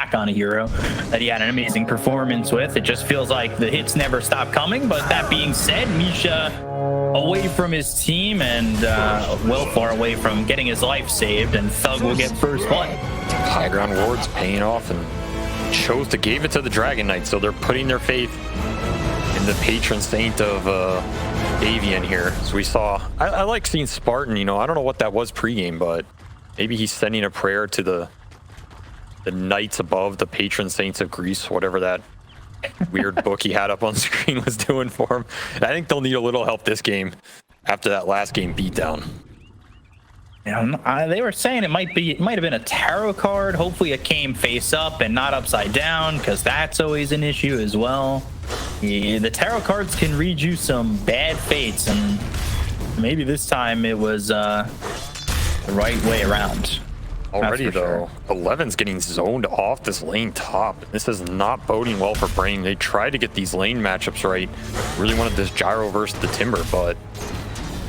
back on a hero that he had an amazing performance with. It just feels like the hits never stop coming. But that being said, Misha away from his team and well far away from getting his life saved, and Thug will get first blood. High ground wards paying off, and chose to give it to the Dragon Knight, so they're putting their faith in the patron saint of Avian here. So we saw, I like seeing Spartan, you know, I don't know what that was pregame, but maybe he's sending a prayer to the knights above, the patron saints of Greece, whatever that weird book he had up on screen was doing for him. And I think they'll need a little help this game after that last game beatdown. Yeah, they were saying it might have been a tarot card. Hopefully it came face up and not upside down, because that's always an issue as well. Yeah, the tarot cards can read you some bad fates, and maybe this time it was the right way around. Already though, sure. 11's getting zoned off this lane top. This is not boding well for Brain. They tried to get these lane matchups right. Really wanted this Gyro versus the Timber, but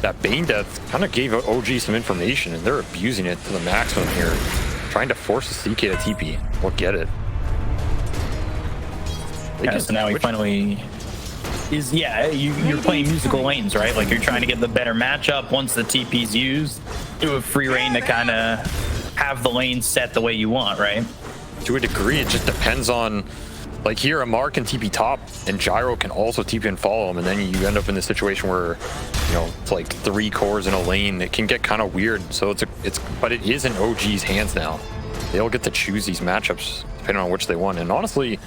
that Bane death kind of gave OG some information, and they're abusing it to the maximum here. Trying to force the CK to TP. We'll get it. Yeah, so now he finally is, yeah, you're playing musical lanes, right? Like, you're trying to get the better matchup. Once the TP's used, you have free reign to kind of have the lane set the way you want, right? To a degree, it just depends on, like here, Amar can TP top, and Gyro can also TP and follow him, and then you end up in this situation where, you know, it's like 3 cores in a lane. It can get kind of weird. So but it is in OG's hands now. They'll get to choose these matchups depending on which they want. And honestly,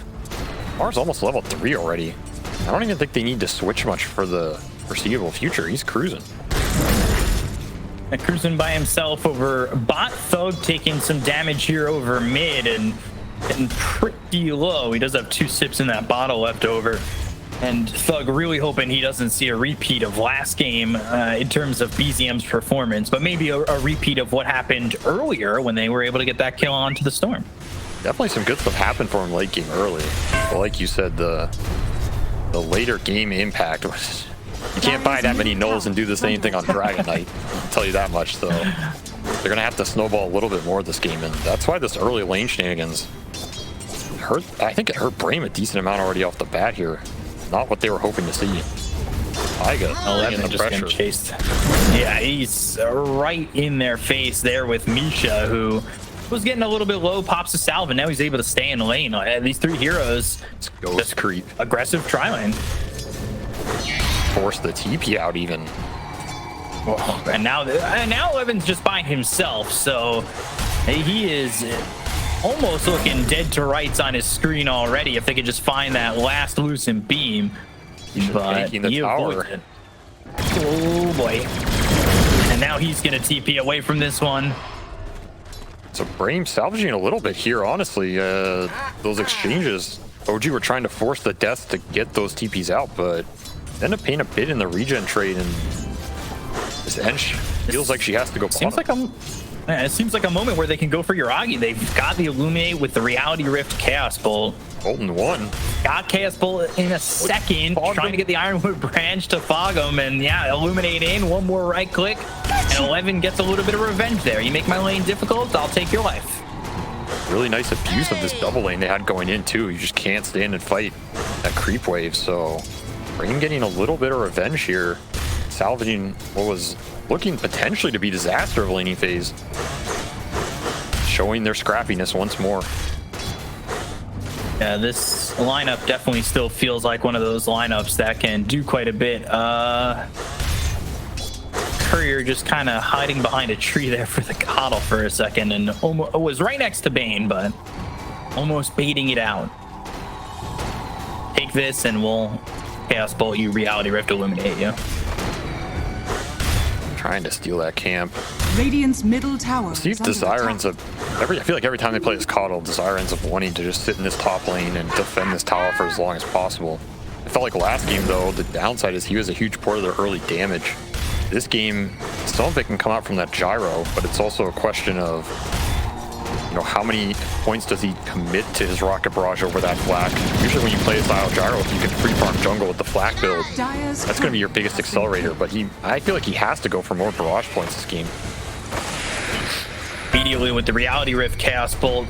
Amar's almost level 3 already. I don't even think they need to switch much for the foreseeable future. He's cruising. And cruising by himself over bot. Thug taking some damage here over mid and getting pretty low. He does have 2 sips in that bottle left over. And Thug really hoping he doesn't see a repeat of last game in terms of BZM's performance, but maybe a repeat of what happened earlier when they were able to get that kill onto the Storm. Definitely some good stuff happened for him late game early. But like you said, the later game impact was... You can't buy that many nulls and do the same thing on Dragon Knight. I'll tell you that much, so they're going to have to snowball a little bit more this game, and that's why this early lane shenanigans hurt. I think it hurt Brame a decent amount already off the bat here. Not what they were hoping to see. I got 11 just pressure. Getting chased. Yeah, he's right in their face there with Misha, who was getting a little bit low, pops a salve, and now he's able to stay in the lane. These 3 heroes, ghost creep, aggressive tri lane. Force the TP out even. Oh, and now 11's just by himself, so he is almost looking dead to rights on his screen already. If they could just find that last loosened beam, but he avoids it. Oh boy! And now he's gonna TP away from this one. So Brame salvaging a little bit here, honestly. Those exchanges, OG were trying to force the death to get those TPs out, but end up paying a bit in the regen trade, and this Ench feels like she has to go bottom. It seems like a moment where they can go for Yuragi. They've got the Illuminate with the Reality Rift Chaos Bolt. Bolton won. Got Chaos Bolt in a second, trying to get the Ironwood Branch to fog him, and yeah, Illuminate in, one more right click, and 11 gets a little bit of revenge there. You make my lane difficult, I'll take your life. Really nice abuse of this double lane they had going in too. You just can't stand and fight that creep wave, so Brain getting a little bit of revenge here, salvaging what was looking potentially to be disaster of laning phase, showing their scrappiness once more. Yeah, this lineup definitely still feels like one of those lineups that can do quite a bit. Courier just kind of hiding behind a tree there for the kotl for a second, and was right next to Bane, but almost baiting it out. Take this and we'll Chaos Bolt you, Reality Rift Illuminate you. Trying to steal that camp. Radiant's middle tower. See if Desire ends up... I feel like every time they play this kotl, Desire ends up wanting to just sit in this top lane and defend this tower for as long as possible. I felt like last game, though, the downside is he was a huge part of their early damage. This game, some of it can come out from that gyro, but it's also a question of, you know, how many points does he commit to his rocket barrage over that flak? Usually when you play a style gyro, if you can free farm jungle with the flak build, that's going to be your biggest accelerator, but I feel like he has to go for more barrage points this game. Immediately with the Reality Rift Chaos Bolt,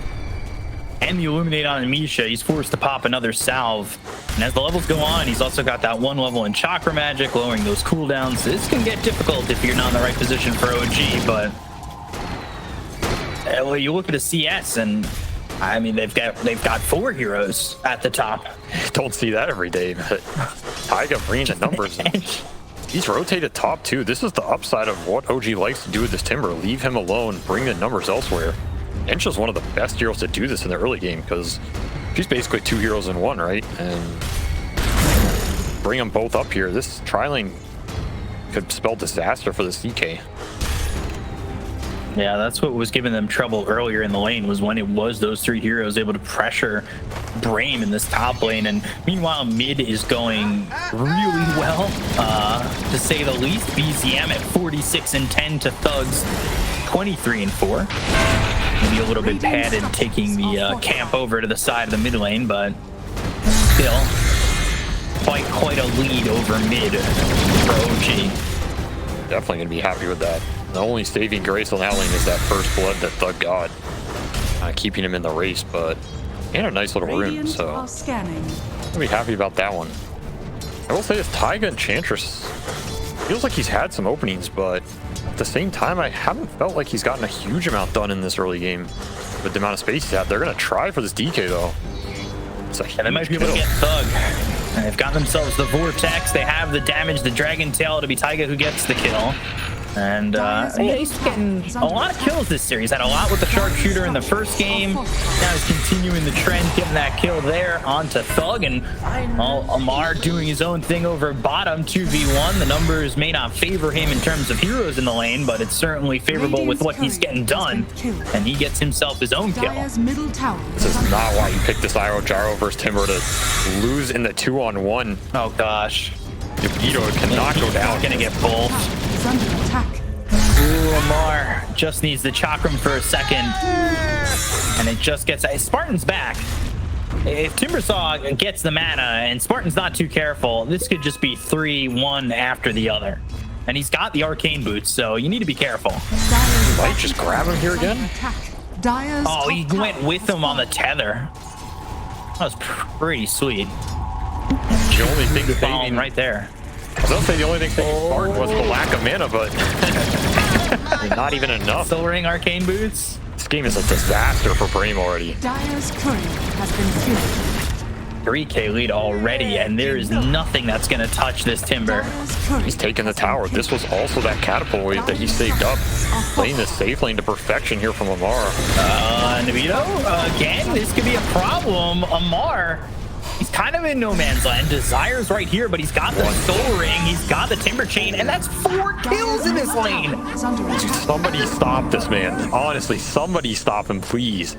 and the Illuminate on Misha, he's forced to pop another salve. And as the levels go on, he's also got that 1 level in Chakra Magic, lowering those cooldowns. This can get difficult if you're not in the right position for OG, but well, you look at the CS, and I mean, they've got 4 heroes at the top. Don't see that every day, but Taiga bringing the numbers in. He's rotated top too. This is the upside of what OG likes to do with this Timber. Leave him alone, bring the numbers elsewhere. Encha's one of the best heroes to do this in the early game because she's basically 2 heroes in 1, right? And bring them both up here. This tri-lane could spell disaster for the CK. Yeah, that's what was giving them trouble earlier in the lane, was when it was those 3 heroes able to pressure Brame in this top lane. And meanwhile, mid is going really well, to say the least. BZM at 46 and 10 to Thugs 23 and 4. Maybe a little bit padded taking the camp over to the side of the mid lane, but still quite a lead over mid for OG. Definitely gonna be happy with that. The only saving grace on that lane is that first blood that Thug got, keeping him in the race, but and a nice little rune, so I'll be happy about that one. I will say this Taiga Enchantress feels like he's had some openings, but at the same time, I haven't felt like he's gotten a huge amount done in this early game with the amount of space he's had. They're gonna try for this DK though. And they might be able to get Thug. And they've got themselves the Vortex. They have the damage, the Dragon Tail. To be Taiga who gets the kill. And he's getting a lot of kills this series. Had a lot with the Sharpshooter in the first game. Now he's continuing the trend, getting that kill there onto Thug. And Amar doing his own thing over bottom, 2v1. The numbers may not favor him in terms of heroes in the lane, but it's certainly favorable with what he's getting done. And he gets himself his own kill. This is not why you picked this Gyro versus Timber, to lose in the 2-on-1. Oh gosh. Vito cannot go down. Gonna get both. Ooh, Amar just needs the Chakram for a second. And it just gets... Spartan's back. If Timbersaw gets the mana and Spartan's not too careful, this could just be 3-1 after the other. And he's got the Arcane Boots, so you need to be careful. Might just grab him here again? Oh, he went with him on the tether. That was pretty sweet. The only thing saving right there. I was gonna say the only thing saving Spartan was the lack of mana, but not even enough. Soul Ring Arcane Boots. This game is a disaster for Brame already. Dire's courier has been killed. 3k lead already, and there is nothing that's gonna touch this Timber. He's taking the tower. This was also that catapult wave that he saved up. Playing this safe lane to perfection here from Amar. Navito, again, this could be a problem. Amar, he's kind of in no man's land. Desire's right here, but he's got the Soul Ring, he's got the Timber Chain, and that's 4 kills in this lane. Dude, somebody stop this man. Honestly, somebody stop him, please.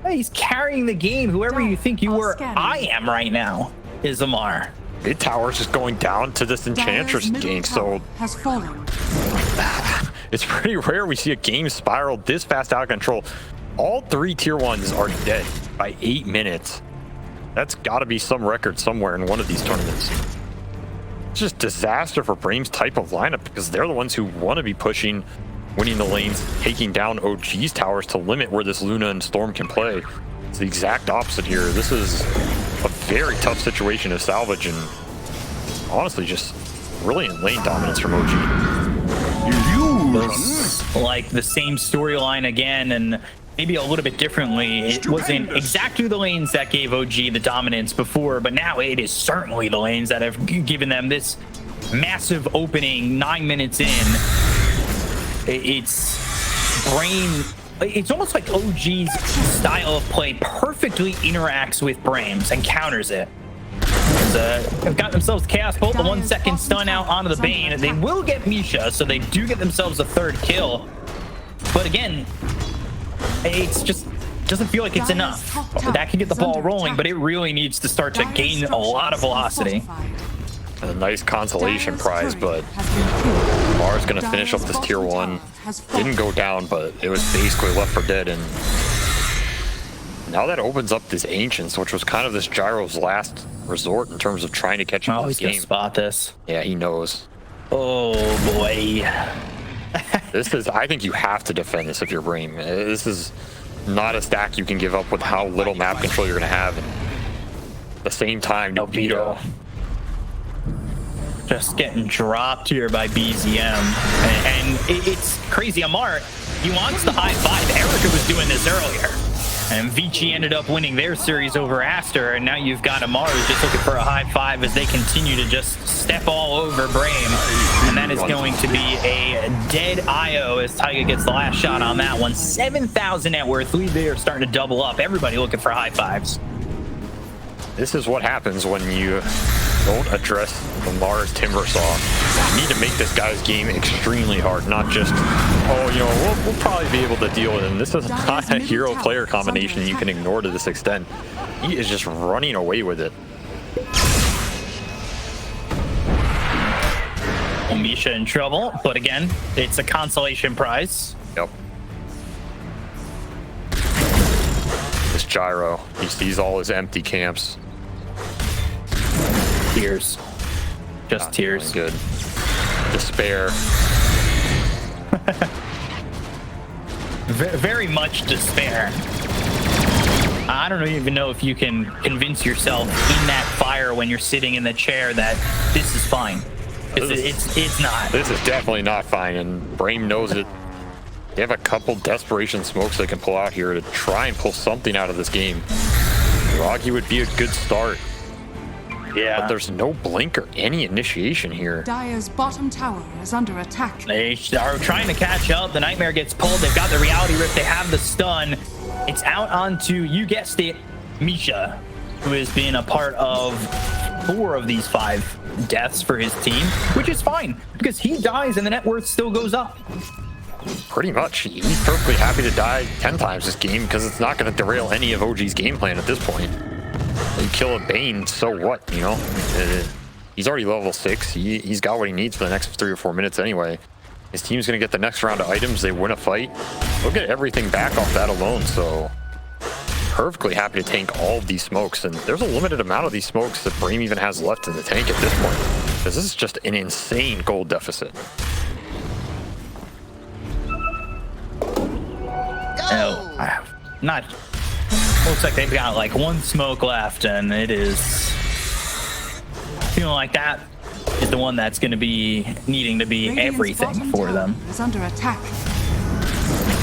He's carrying the game. Whoever you think you were, I am right now, is Amar. Mid tower's just going down to this Enchantress game, so it's pretty rare we see a game spiral this fast out of control. All 3 tier 1s are dead by 8 minutes. That's got to be some record somewhere in one of these tournaments. It's just disaster for Brame's type of lineup because they're the ones who want to be pushing, winning the lanes, taking down OG's towers to limit where this Luna and Storm can play. It's the exact opposite here. This is a very tough situation to salvage, and honestly just brilliant lane dominance from OG. Like the same storyline again, and maybe a little bit differently. It wasn't exactly the lanes that gave OG the dominance before, but now it is certainly the lanes that have given them this massive opening 9 minutes in. It's Brame. It's almost like OG's style of play perfectly interacts with Brame's and counters it. They've got themselves Chaos Bolt, the 1 second stun out onto the Bane. They will get Misha, so they do get themselves a 3rd kill. But again, it's just doesn't feel like it's enough. That can get the ball rolling, but it really needs to start to gain a lot of velocity. And a nice consolation prize, but Mar's gonna finish up this tier 1. Didn't go down, but it was basically left for dead. And now that opens up this Ancients, which was kind of this Gyro's last resort in terms of trying to catch him in this game. He's gonna spot this. Yeah, he knows. Oh boy. This is, I think you have to defend this if you're Bream. This is not a stack you can give up with how little map control you're going to have. And at the same time, DeVito just getting dropped here by BZM. And it's crazy. Amar, he wants the high five. Erica was doing this earlier. And Vici ended up winning their series over Aster, and now you've got Amar who's just looking for a high five as they continue to just step all over Brame. And that is going to be a dead IO as Taiga gets the last shot on that one. 7,000 net worth. They are starting to double up. Everybody looking for high fives. This is what happens when you don't address Amar's Timbersaw. You need to make this guy's game extremely hard, not just, oh, you know, we'll probably be able to deal with him. This is not a hero-player combination you can ignore to this extent. He is just running away with it. Misha in trouble, but again, it's a consolation prize. Yep. This Gyro, he sees all his empty camps. Tears. Just tears. Good. Despair. Very much despair. I don't even know if you can convince yourself in that fire when you're sitting in the chair that this is fine. It's not. This is definitely not fine, and Brame knows it. They have a couple desperation smokes they can pull out here to try and pull something out of this game. Rocky would be a good start. Yeah. But there's no blink or any initiation here. Dire's bottom tower is under attack. They are trying to catch up. The Nightmare gets pulled. They've got the Reality Rift. They have the stun. It's out onto, you guessed it, Misha, who has been a part of 4 of these 5 deaths for his team, which is fine because he dies and the net worth still goes up. Pretty much. He's perfectly happy to die 10 times this game because it's not going to derail any of OG's game plan at this point. You kill a Bane, so what, you know? He's already level 6. He's got what he needs for the next 3 or 4 minutes anyway. His team's going to get the next round of items. They win a fight. They'll get everything back off that alone, so perfectly happy to tank all of these smokes. And there's a limited amount of these smokes that Brame even has left in the tank at this point, because this is just an insane gold deficit. Oh, not. Looks like they've got like 1 smoke left, and it is feeling like that is the one that's going to be needing to be everything for them. Is under attack.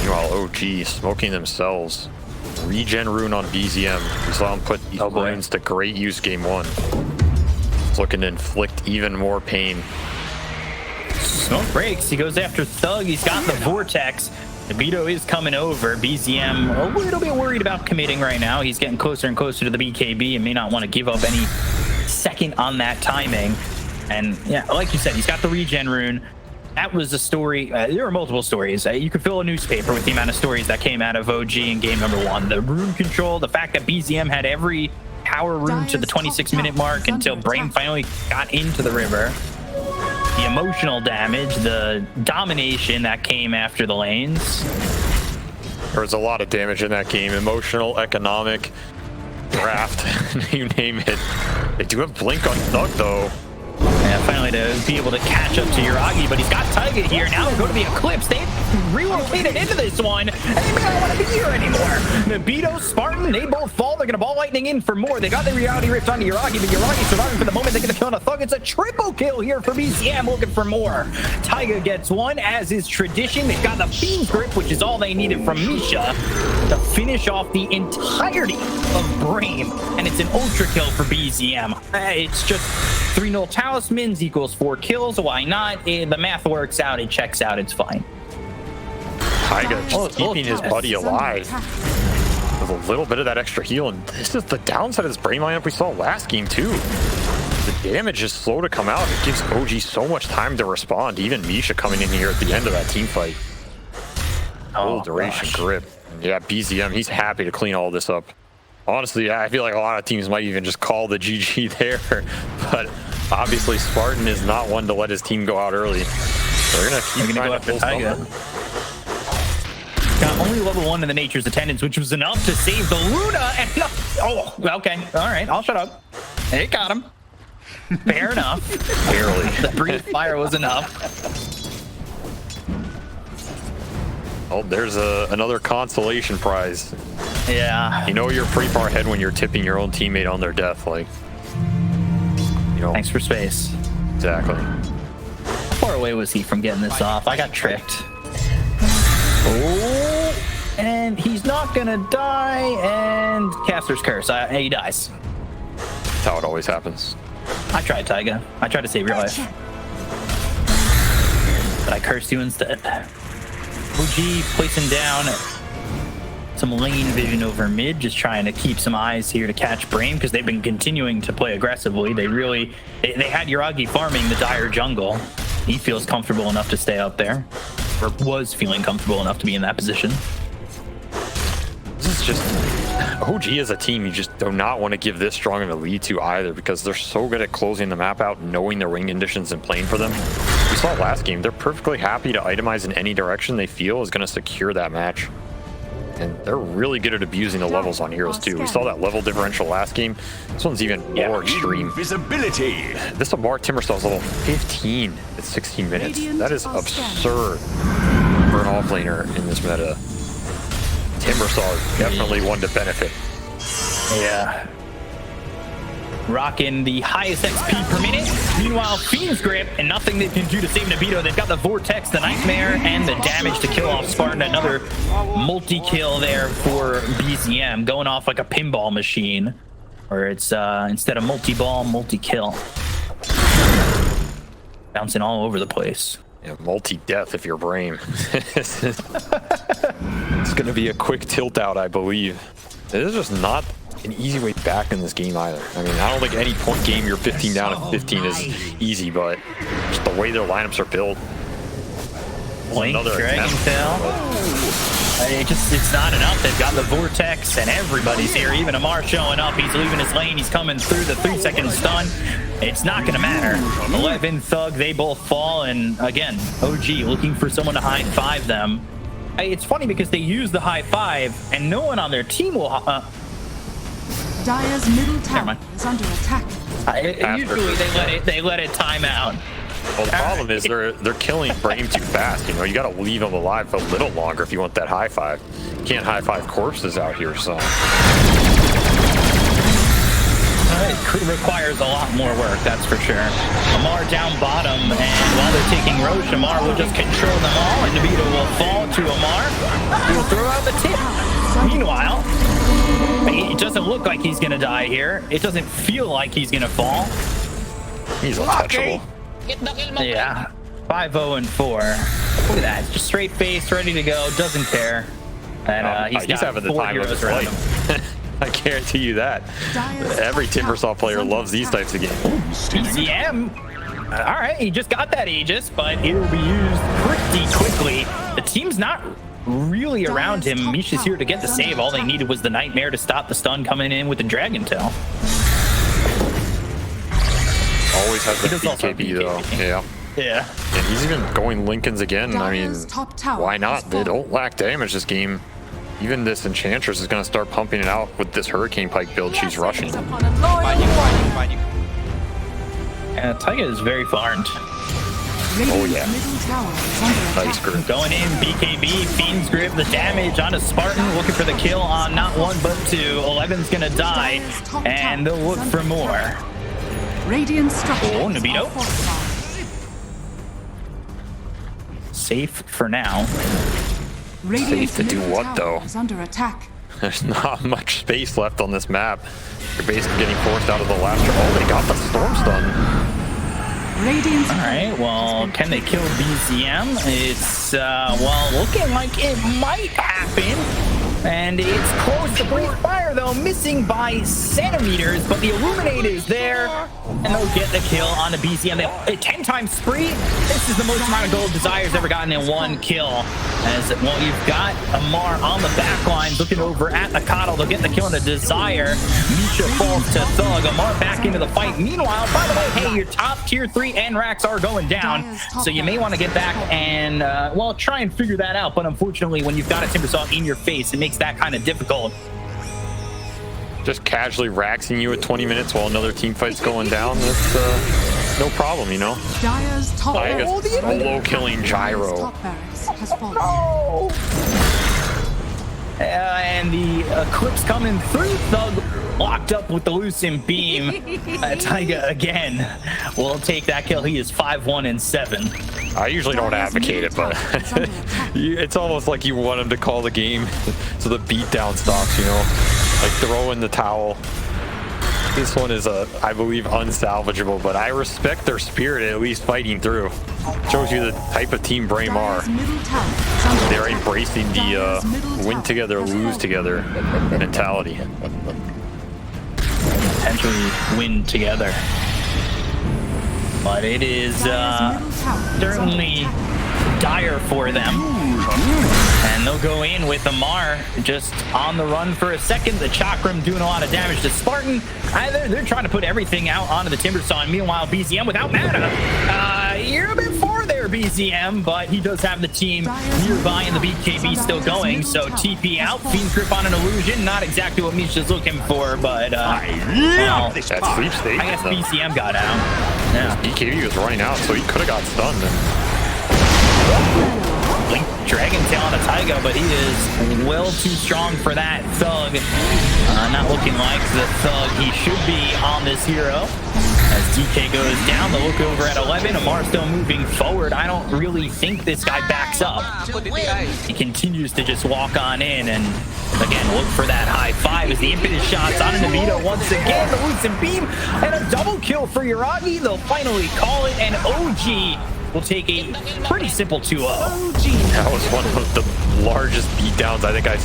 Meanwhile, OG smoking themselves. Regen rune on BZM. We saw him put runes to great use game 1. It's looking to inflict even more pain. Smoke breaks. He goes after Thug. He's got the Vortex. DeVito is coming over. BZM a little bit worried about committing right now. He's getting closer and closer to the BKB and may not want to give up any second on that timing. And yeah, like you said, he's got the regen rune. That was a story. There were multiple stories. You could fill a newspaper with the amount of stories that came out of OG in game number 1. The rune control, the fact that BZM had every power rune to the 26-minute mark until Brame finally got into the river. The emotional damage, the domination that came after the lanes. There was a lot of damage in that game. Emotional, economic, draft, you name it. They do have Blink on Thug, though. Yeah, finally to be able to catch up to Yuragi, but he's got Taiga here. Now they go to the Eclipse. They've relocated into this one, and they may not want to be here anymore. Nobito, Spartan, they both fall. They're going to ball lightning in for more. They got the Reality Rift onto Yuragi, but Yuragi surviving for the moment. They're going to kill on a Thug. It's a triple kill here for BZM, looking for more. Taiga gets one, as is tradition. They've got the Fiend Grip, which is all they needed from Misha to finish off the entirety of Brame, and it's an ultra kill for BZM. It's just 3-0 talismans equals 4 kills. Why not? The math works out. It checks out. It's fine. Taiga just keeping his buddy alive with a little bit of that extra heal, and this is the downside of this Brame lineup we saw last game too. The damage is slow to come out. It gives OG so much time to respond. Even Misha coming in here at the end of that team fight. Full duration grip. Yeah, BZM, he's happy to clean all this up. Honestly, I feel like a lot of teams might even just call the GG there, but obviously Spartan is not one to let his team go out early. They're gonna keep trying to pull something. Got only level 1 in the Nature's Attendance, which was enough to save the Luna. And no, oh, okay, all right, I'll shut up. It got him. Fair enough. Barely. The brief fire was enough. Oh, there's another consolation prize. Yeah. You know you're pretty far ahead when you're tipping your own teammate on their death. Like, you know. Thanks for space. Exactly. How far away was he from getting this off? I got tricked. Oh, and he's not gonna die. And Caster's curse. He dies. That's how it always happens. I tried, Taiga. I tried to save your life, but I cursed you instead. OG placing down some lane vision over mid, just trying to keep some eyes here to catch Brame, because they've been continuing to play aggressively. They had Yuragi farming the dire jungle. He feels comfortable enough to stay up there, or was feeling comfortable enough to be in that position. This is just OG as a team. You just do not want to give this strong of a lead to either, because they're so good at closing the map out, knowing their wing conditions and playing for them. We saw last game, they're perfectly happy to itemize in any direction they feel is going to secure that match. And they're really good at abusing the levels on heroes too. We saw that level differential last game. This one's even more extreme. Visibility. This Timbersaw is level 15 at 16 minutes. That is absurd for an offlaner in this meta. Timbersaw is definitely one to benefit. Yeah. Rocking the highest XP per minute. Meanwhile, Fiend's Grip, and nothing they can do to save Nabito. They've got the Vortex, the Nightmare, and the damage to kill off Spartan. Another multi-kill there for BZM, going off like a pinball machine, where it's instead of multi-ball, multi-kill. Bouncing all over the place. Yeah, multi-death if you're Brame. It's going to be a quick tilt out, I believe. It is just not an easy way back in this game either. I mean, I don't think any point game you're 15 down to 15 is easy, but just the way their lineups are built. Blink, Dragon Tail. It's not enough. They've got the Vortex, and everybody's here. Even Amar showing up. He's leaving his lane. He's coming through the 3-second stun. It's not going to matter. 11 Thug, they both fall, and again, OG looking for someone to high five them. It's funny because they use the high five, and no one on their team will. Dire's middle tower is under attack. Usually they let it time out. Well, the problem is they're killing Brame too fast. You know, you got to leave them alive for a little longer if you want that high five. You can't high five corpses out here, so. It requires a lot more work, that's for sure. Amar down bottom, and while they're taking Roche, Amar will just control them all, and Nabito will fall to Amar. He'll throw out the tip. Meanwhile, it doesn't look like he's gonna die here. It doesn't feel like he's gonna fall. He's untouchable. Yeah, 5-0 and 4. Look at that, just straight face, ready to go, doesn't care. And he's having the time of his life. I guarantee you that. Every Timbersaw player loves these types of games. BZM. All right, he just got that Aegis, but it'll be used pretty quickly. The team's not really around him. Misha's here to get the save. All they needed was the Nightmare to stop the stun coming in with the Dragon Tail. Always has the BKB though. Yeah. Yeah. And he's even going Lincolns again. I mean, why not? They don't lack damage this game. Even this Enchantress is going to start pumping it out with this Hurricane Pike build she's rushing. Taiga is very farmed. Oh yeah. Nice grip. Going in, BKB, Fiend's Grip, the damage on a Spartan, looking for the kill on not one but two. 11's going to die, and they'll look for more. Oh, Nabito. Safe for now. Safe to do what though? Under attack. There's not much space left on this map. You're basically getting forced out of the last. Oh, they got the storm stun. All right, well, can they kill BZM? It's well, looking like it might happen. And it's close to break fire, though, missing by centimeters, but the Illuminate is there, and they'll get the kill on the BZM. They have a 10-time spree. This is the most amount of gold Desire's ever gotten in one kill. As, well, you've got Amar on the back line looking over at the kotl. They'll get the kill on the Desire. Misha falls to Thug. Amar back into the fight. Meanwhile, by the way, hey, your top tier 3 NRACs are going down, so you may want to get back and, well, try and figure that out. But unfortunately, when you've got a Timbersaw in your face, it makes that kind of difficult. Just casually raxing you at 20 minutes while another team fight's going down. That's no problem, you know. Dyer's top Taiga's barracks. solo killing Gyro. Top barracks has fallen. And the Eclipse coming through. Thug locked up with the Lucent Beam. Taiga again will take that kill. He is 5-1 and 7. I usually don't advocate it, but it's almost like you want him to call the game so the beatdown stops, you know? Like throw in the towel. This one is, I believe, unsalvageable, but I respect their spirit at least fighting through. Shows you the type of team Brame are. They're embracing the win together, lose together mentality. Potentially win together. But it is certainly dire for them. And they'll go in with Amar just on the run for a second. The Chakram doing a lot of damage to Spartan. They're trying to put everything out onto the Timbersaw. And meanwhile, BZM without mana. You're a bit far there, BZM, but he does have the team nearby and the BKB still going. So TP out, Fiend Grip on an illusion. Not exactly what Misha's looking for, but well, That sweepstakes. I guess BCM got out. Yeah. BKB was running out, so he could have got stunned. Blink Dragon Tail on a Taiga, but he is well too strong for that Thug. Not looking like the Thug he should be on this hero. As DK goes down, the look over at 11. Amar still moving forward. I don't really think this guy backs up. He continues to just walk on in and again look for that high five as the impetus shots on Navito once again. The Lucent Beam and a double kill for Yuragi. They'll finally call it, and OG will take a pretty simple 2-0. That was one of the largest beatdowns I think I've